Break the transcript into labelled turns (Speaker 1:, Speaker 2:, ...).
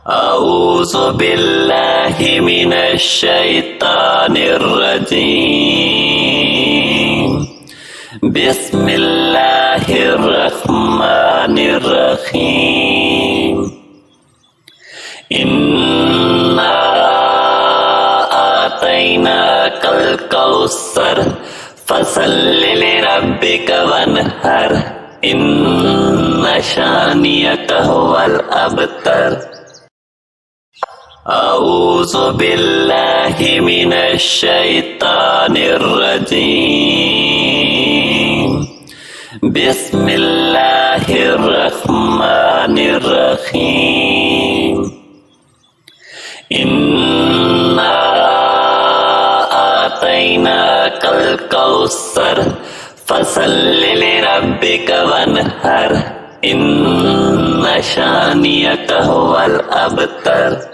Speaker 1: أعوذ بالله من الشيطان الرجيم بسم الله الرحمن الرحيم إنا آتيناك الكوثر فصل لربك وانحر إن شانئك هو الأبتر أعوذ بالله من الشيطان الرجيم بسم الله الرحمن الرحيم إنا آتيناك الكوثر فصل لربك وانحر إن شانئك هو الأبتر